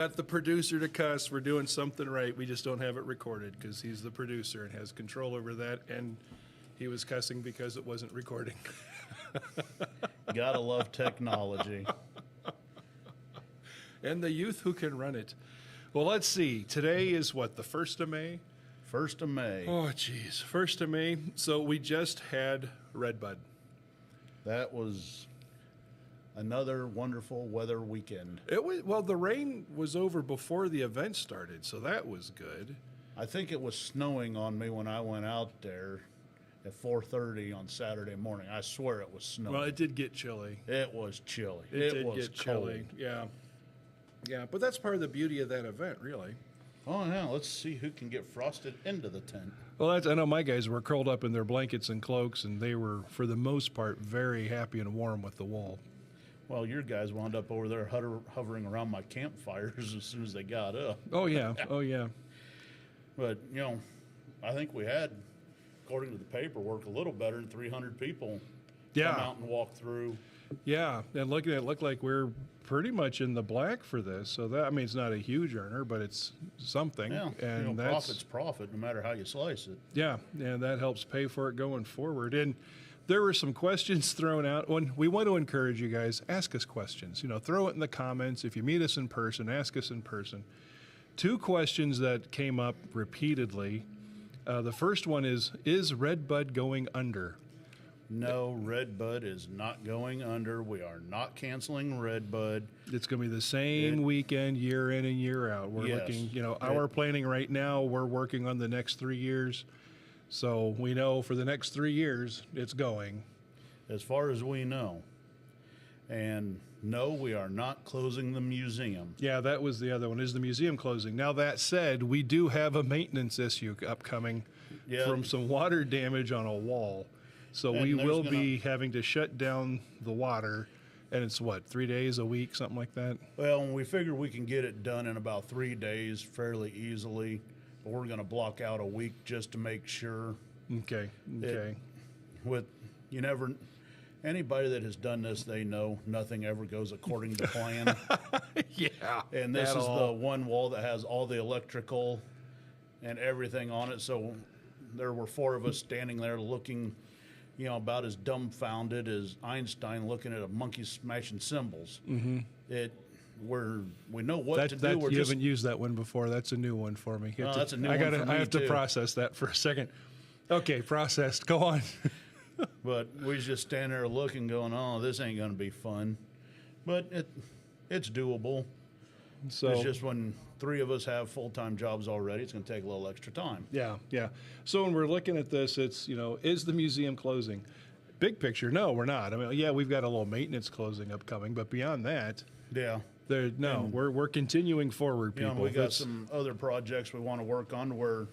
Got the producer to cuss. We're doing something right. We just don't have it recorded because he's the producer and has control over that. And he was cussing because it wasn't recording. Gotta love technology. And the youth who can run it. Well, let's see. Today is what, the 1st of May? 1st of May. Oh, geez. 1st of May. So we just had Redbud. That was another wonderful weather weekend. It was, well, the rain was over before the event started, so that was good. I think it was snowing on me when I went out there at 4:30 on Saturday morning. I swear it was snowing. Well, it did get chilly. It was chilly. It did was get chilly. cold. Yeah. Yeah, but that's part of the beauty of that event, really. Oh, yeah. Let's see who can get frosted into the tent. Well, I know my guys were curled up in their blankets and cloaks, and they were, for the most part, very happy and warm with the wool. Well, your guys wound up over there hovering around my campfires as soon as they got up. Oh, yeah. Oh, yeah. But, I think we had, according to the paperwork, a little better than 300 people come out and walk through. Yeah, and looking at it, looked like we're pretty much in the black for this. So that, I mean, it's not a huge earner, but it's something. Yeah, and that's profit's profit, no matter how you slice it. Yeah, and that helps pay for it going forward. And there were some questions thrown out. When we want to encourage you guys, ask us questions. Throw it in the comments. If you meet us in person, ask us in person. 2 questions that came up repeatedly. The first one is Redbud going under? No, Redbud is not going under. We are not canceling Redbud. It's going to be the same weekend, year in and year out. We're looking, our planning right now, we're working on the next 3 years. So we know for the next 3 years, it's going. As far as we know. And no, we are not closing the museum. Yeah, that was the other one, is the museum closing. Now, that said, we do have a maintenance issue upcoming from some water damage on a wall. So we will be having to shut down the water, and it's 3 days a week, something like that? Well, we figure we can get it done in about 3 days fairly easily, but we're going to block out a week just to make sure. Okay. Anybody that has done this, they know nothing ever goes according to plan. Yeah. And this is the one wall that has all the electrical and everything on it. So there were 4 of us standing there looking, about as dumbfounded as Einstein looking at a monkey smashing cymbals. Mm-hmm. We know what to do. You haven't used that one before. That's a new one for me. That's a new one for me, I have too. to process that for a second. Okay, processed. Go on. But we was just standing there looking, going, "Oh, this ain't going to be fun." But it's doable. So it's just when 3 of us have full-time jobs already, it's going to take a little extra time. Yeah. So when we're looking at this, it's, is the museum closing? Big picture, no, we're not. I mean, yeah, we've got a little maintenance closing upcoming, but beyond that, we're continuing forward, people. We got some other projects we want to work on where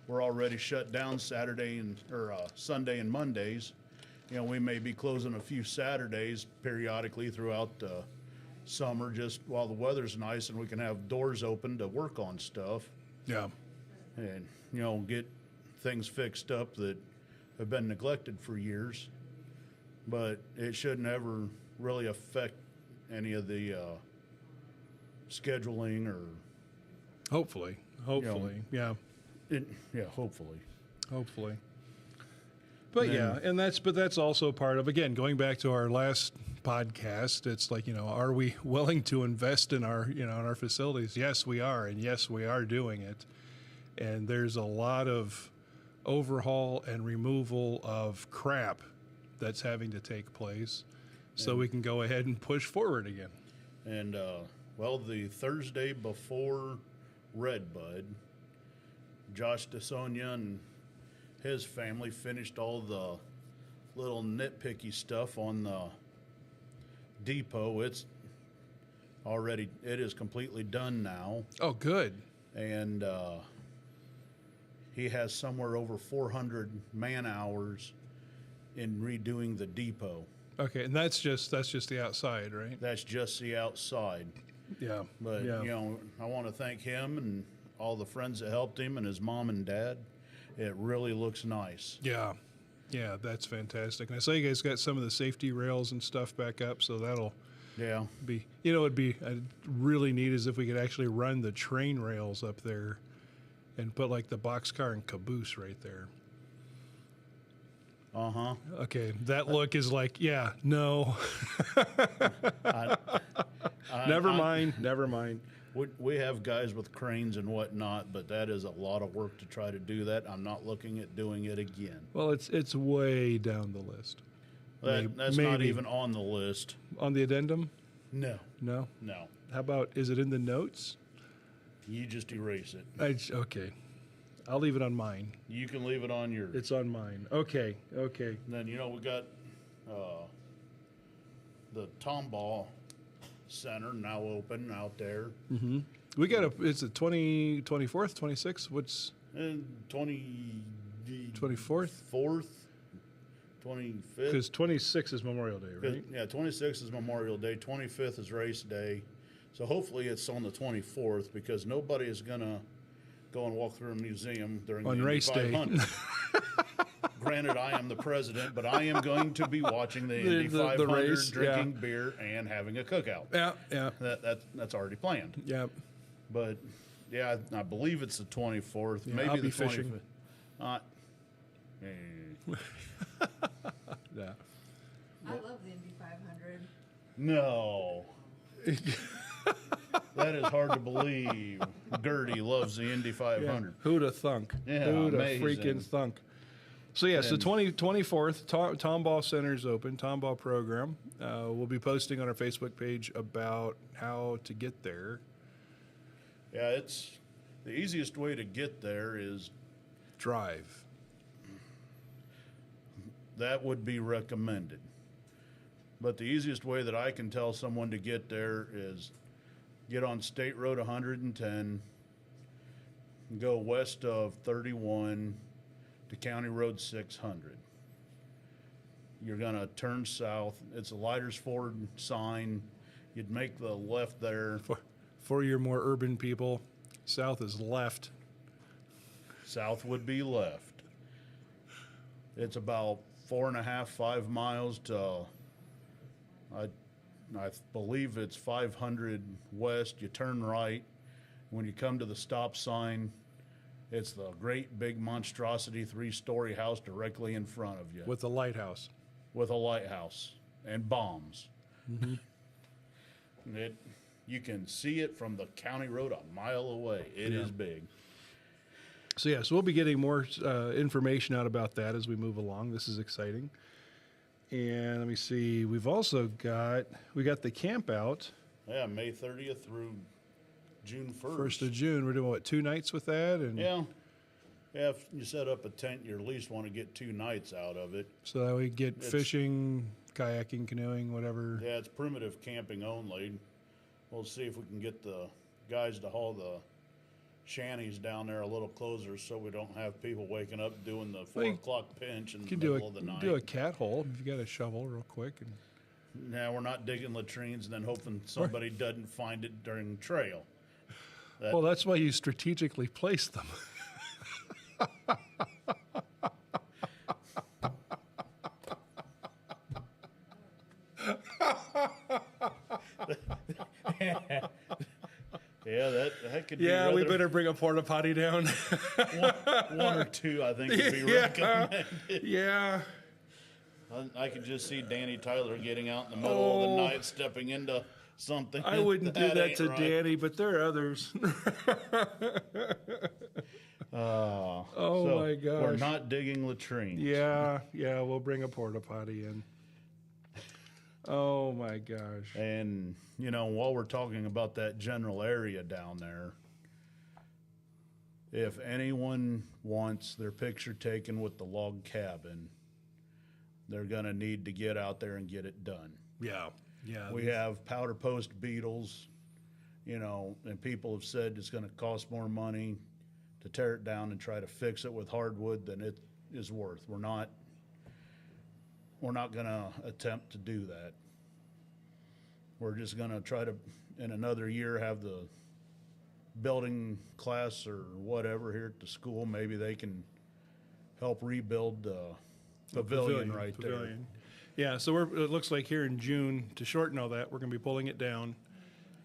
we're already shut down Sunday and Mondays. We may be closing a few Saturdays periodically throughout the summer, just while the weather's nice and we can have doors open to work on stuff. Yeah. And, get things fixed up that have been neglected for years. But it shouldn't ever really affect any of the scheduling or. Hopefully. Yeah. Hopefully. But that's also part of, again, going back to our last podcast. It's like, are we willing to invest in our, in our facilities? Yes, we are. And yes, we are doing it. And there's a lot of overhaul and removal of crap that's having to take place so we can go ahead and push forward again. And, the Thursday before Redbud, Josh DeSonia and his family finished all the little nitpicky stuff on the depot. It is completely done now. Oh, good. And he has somewhere over 400 man hours in redoing the depot. Okay, and that's just the outside, right? That's just the outside. Yeah. But I want to thank him and all the friends that helped him and his mom and dad. It really looks nice. Yeah, that's fantastic. And I saw you guys got some of the safety rails and stuff back up, so Yeah. It'd be really neat is if we could actually run the train rails up there and put like the boxcar and caboose right there. Uh-huh. Okay, that look is like, yeah, no. Never mind. We have guys with cranes and whatnot, but that is a lot of work to try to do that. I'm not looking at doing it again. Well, it's way down the list. That's not even on the list. On the addendum? No. No? No. How about, is it in the notes? You just erase it. Okay. I'll leave it on mine. You can leave it on yours. It's on mine. Okay. And then, we got the Tomball Center now open out there. Mm-hmm. We got it's the 24th, 26th? What's... And 24th? 4th, 25th. Because 26th is Memorial Day, right? Yeah, 26th is Memorial Day. 25th is race day. So hopefully it's on the 24th because nobody is going to go and walk through a museum during on the race Indy day. 500. Granted, I am the president, but I am going to be watching the Indy 500, race, drinking beer, and having a cookout. Yeah. That's already planned. Yeah. But, yeah, I believe it's the 24th. Yeah, maybe I'll the be 25th. fishing. Yeah. I love the Indy 500. No. That is hard to believe. Gertie loves the Indy 500. Who'd have thunk? Yeah, Who'd have amazing. freaking thunk? So, yes, the 24th, Tomball Center's open, Tomball program. We'll be posting on our Facebook page about how to get there. Yeah, it's the easiest way to get there is Drive. that would be recommended. But the easiest way that I can tell someone to get there is get on State Road 110, go west of 31 to County Road 600. You're going to turn south. It's a Lighters Ford sign. You'd make the left there. For your more urban people, south is left. South would be left. It's about 4.5, 5 miles to, I believe it's 500 west. You turn right. When you come to the stop sign, it's the great big monstrosity 3-story house directly in front of you. With the lighthouse. With a lighthouse and bombs. Mm-hmm. You can see it from the county road a mile away. It is big. So, yes, we'll be getting more information out about that as we move along. This is exciting. And let me see. We've also got the camp out. Yeah, May 30th through June 1st. 1st of June. We're doing, 2 nights with that? And Yeah. Yeah, if you set up a tent, you at least want to get 2 nights out of it. So that we get fishing, kayaking, canoeing, whatever. Yeah, it's primitive camping only. We'll see if we can get the guys to haul the shanties down there a little closer so we don't have people waking up doing the 4 o'clock pinch in the middle of the night. Do a cat hole if you got a shovel real quick. And Now we're not digging latrines and then hoping somebody doesn't find it during trail. Well, that's why you strategically place them. Yeah, that could be Yeah, we rather- better bring a porta potty down. one or two, I think, would be recommended. Yeah. I could just see Danny Tyler getting out in the middle of the night, stepping into something. I wouldn't do that ain't to right. Danny, but there are others. So my We're gosh. not digging latrines. Yeah, we'll bring a porta potty in. Oh my gosh. And, while we're talking about that general area down there, if anyone wants their picture taken with the log cabin, they're going to need to get out there and get it done. Yeah. We have powder post beetles, and people have said it's going to cost more money to tear it down and try to fix it with hardwood than it is worth. We're not going to attempt to do that. We're just going to try to, in another year, have the building class or whatever here at the school. Maybe they can help rebuild the pavilion right there. Yeah, so it looks like here in June, to shorten all that, we're going to be pulling it down.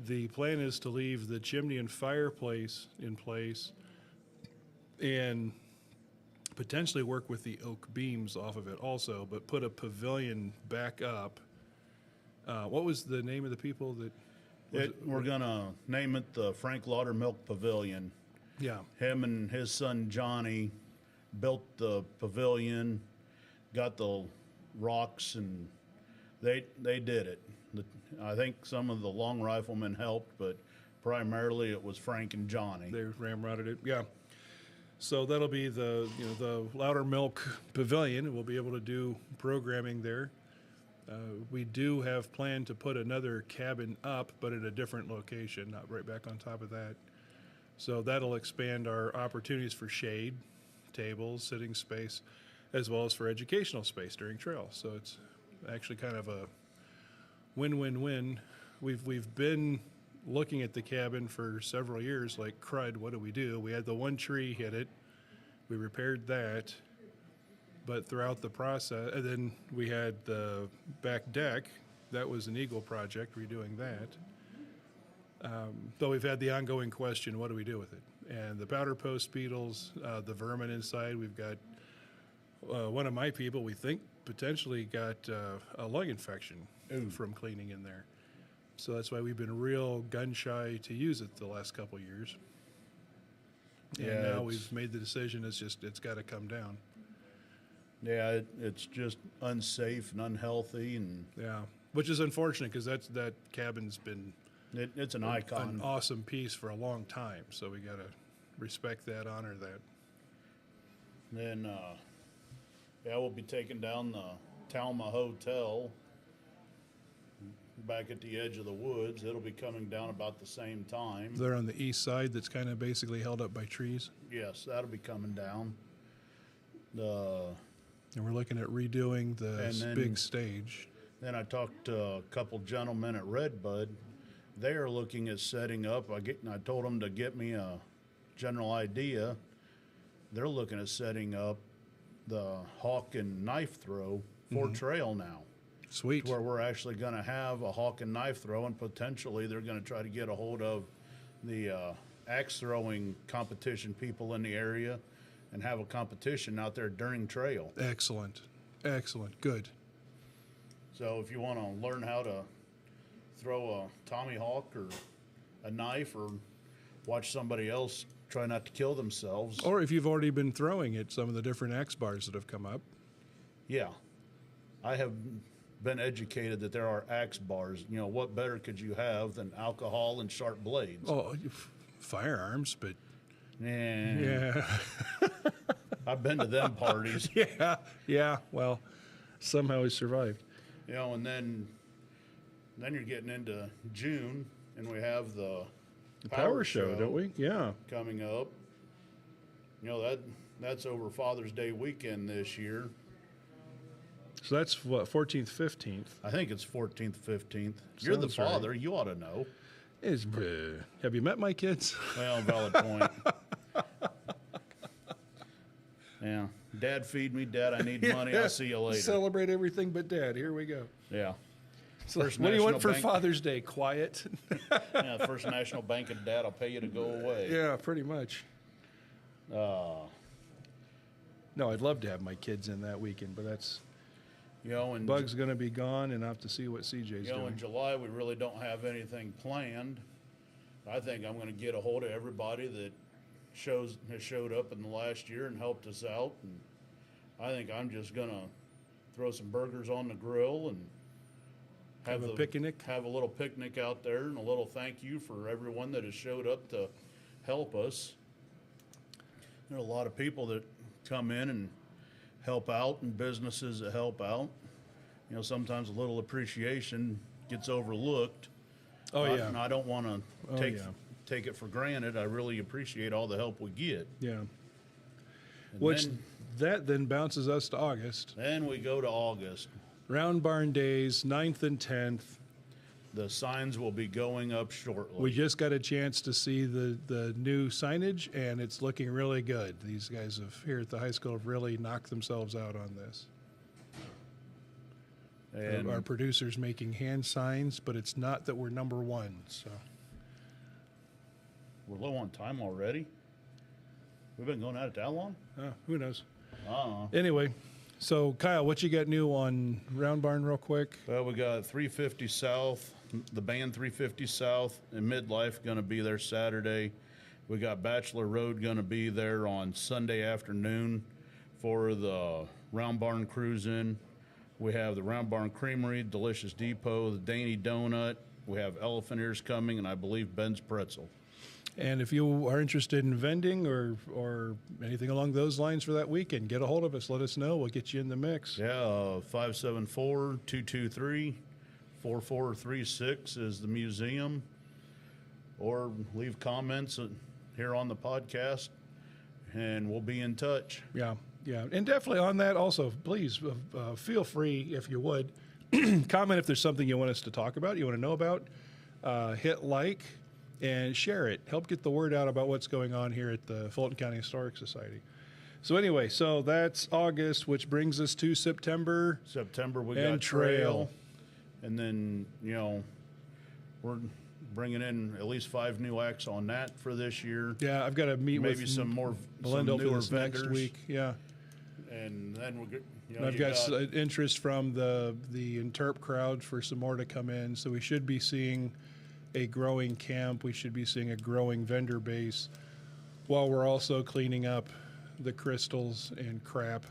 The plan is to leave the chimney and fireplace in place and potentially work with the oak beams off of it also, but put a pavilion back up. What was the name of the people that? We're gonna name it the Frank Laudermilk Pavilion. Yeah, Him and his son Johnny built the pavilion, got the rocks, and they did it. I think some of the long riflemen helped, but primarily it was Frank and Johnny. they ramrodded it. Yeah. So that'll be the Loudermilk Pavilion. We'll be able to do programming there. We do have planned to put another cabin up, but at a different location, not right back on top of that. So that'll expand our opportunities for shade, tables, sitting space, as well as for educational space during trail. So it's actually kind of a win-win-win. We've been looking at the cabin for several years, like, crud, what do we do? We had the one tree hit it. We repaired that. But throughout the process, and then we had the back deck. That was an Eagle project, redoing that. But we've had the ongoing question, what do we do with it? And the powder post beetles, the vermin inside, we've got one of my people, we think, potentially got a lung infection from cleaning in there. So that's why we've been real gun shy to use it the last couple of years. And Yeah, now it's- we've made the decision, it's got to come down. Yeah, it's just unsafe and unhealthy, and Yeah, which is unfortunate because that cabin's been it's an an icon. awesome piece for a long time. So we got to respect that, honor that. Then, yeah, we'll be taking down the Talma Hotel back at the edge of the woods. It'll be coming down about the same time. They're on the east side that's kind of basically held up by trees. Yes, that'll be coming down. And we're looking at redoing the And then- big stage. Then I talked to a couple gentlemen at Redbud. They are looking at setting up. I told them to get me a general idea. They're looking at setting up the hawk and knife throw for trail now, Sweet. where we're actually going to have a hawk and knife throw, and potentially they're going to try to get a hold of the axe throwing competition people in the area and have a competition out there during trail. Excellent. Excellent. Good. So if you want to learn how to throw a Tommy Hawk or a knife, or watch somebody else try not to kill themselves, Or if you've already been throwing at some of the different axe bars that have come up. yeah, I have been educated that there are axe bars. You know, what better could you have than alcohol and sharp blades? Oh, firearms, but And yeah. I've been to them parties, Yeah. Yeah. Well, somehow we survived. you know, and then you're getting into June, and we have the Power show, don't we? Yeah. coming up. You know, that's over Father's Day weekend this year. So that's what, 14th, 15th. I think it's 14th, 15th. You're the Sounds right. father. You ought to know. Have you met my kids? Well, valid point. Yeah. Dad, feed me. Dad, I need money. I'll see you later. Celebrate everything but dad. Here we go. Yeah. So First what do you want National for Bank- Father's Day? Quiet? Yeah. First National Bank of Dad, I'll pay you to go away. Yeah, pretty much. No, I'd love to have my kids in that weekend, but that's You know, and Bug's going to be gone, and I have to see what CJ's you know, in doing. July we really don't have anything planned. I think I'm going to get a hold of everybody that has showed up in the last year and helped us out, and I think I'm just going to throw some burgers on the grill and Have a picnic? Have a little picnic out there, and a little thank you for everyone that has showed up to help us. There are a lot of people that come in and help out, and businesses that help out. You know, sometimes a little appreciation gets overlooked. Oh, And yeah. I don't want to Oh, take yeah. take it for granted. I really appreciate all the help we get. Yeah. And Which then, that then bounces us to August. then we go to August. Round barn days, 9th and 10th. The signs will be going up shortly. We just got a chance to see the new signage, and it's looking really good. These guys here at the high school have really knocked themselves out on this. And our producers making hand signs, but it's not that we're number one. So we're low on time already. We've been going at it that long? who knows? Uh-uh. Anyway, so Kyle, what you got new on Round Barn real quick? Well, we got 350 South, the band 350 South and Midlife going to be there Saturday. We got Bachelor Road going to be there on Sunday afternoon for the Round Barn Cruise-In. We have the Round Barn Creamery, Delicious Depot, the Danny Donut. We have Elephant Ears coming, and I believe Ben's Pretzel. And if you are interested in vending or anything along those lines for that weekend, get a hold of us. Let us know. We'll get you in the mix. Yeah, 574-223-4436 is the museum. Or leave comments here on the podcast, and we'll be in touch. Yeah, yeah. And definitely on that also, please feel free, if you would, comment if there's something you want us to talk about, you want to know about. Hit like and share it. Help get the word out about what's going on here at the Fulton County Historic Society. So anyway, so that's August, which brings us to September. September, we And got trail. trail. And then, we're bringing in at least 5 new acts on that for this year. Yeah, I've got to meet Maybe with some more, Melinda some for newer this next vendors. week. Yeah. And then we're, And I've got interest from the Interp crowd for some more to come in. So we should be seeing a growing camp. We should be seeing a growing vendor base while we're also cleaning up the crystals and crap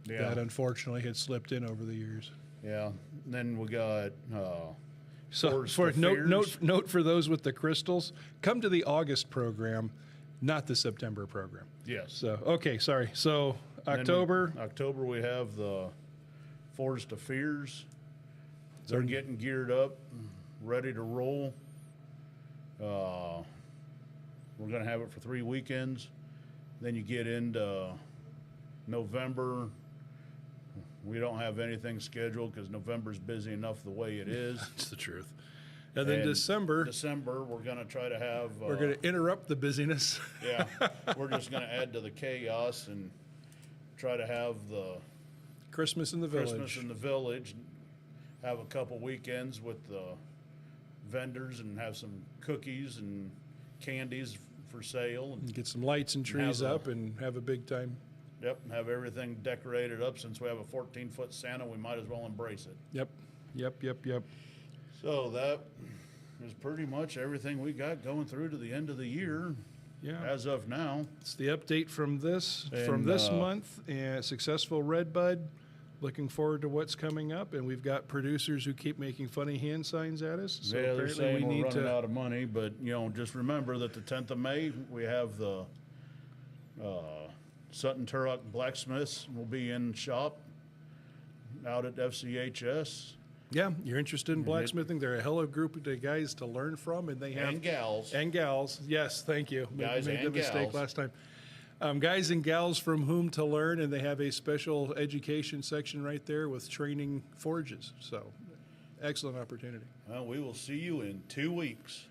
that unfortunately had slipped in over the years. Yeah. And then we got So Forest for of note for those with the crystals, come to the August program, not the September program. yes. So okay, sorry. So Then October. October we have the Forest of Fears. They're getting geared up, ready to roll. We're going to have it for 3 weekends. Then you get into November. We don't have anything scheduled because November's busy enough the way it is. That's the truth. And then And December, December, we're going to try to have. we're going to interrupt the busyness. Yeah, we're just going to add to the chaos and try to have the Christmas in the village. Christmas in the village. Have a couple weekends with the vendors and have some cookies and candies for sale. And, Get some lights and trees Have a- up and have a big time. yep, and have everything decorated up. Since we have a 14-foot Santa, we might as well embrace it. Yep. So that is pretty much everything we got going through to the end of the year Yeah. as of now. It's the update from this And, month, and successful Redbud. Looking forward to what's coming up, and we've got producers who keep making funny hand signs at us. So Yeah, they're apparently saying we we're need running to. out of money, but just remember that the 10th of May we have the Sutton Turok Blacksmiths will be in shop out at FCHS Yeah, you're interested in blacksmithing. They're a hell of a group of guys to learn from, and they have and gals. and gals. Yes, thank you. Guys Made the and mistake gals. last time. Guys and gals from whom to learn, and they have a special education section right there with training forges. So, excellent opportunity. Well, we will see you in 2 weeks.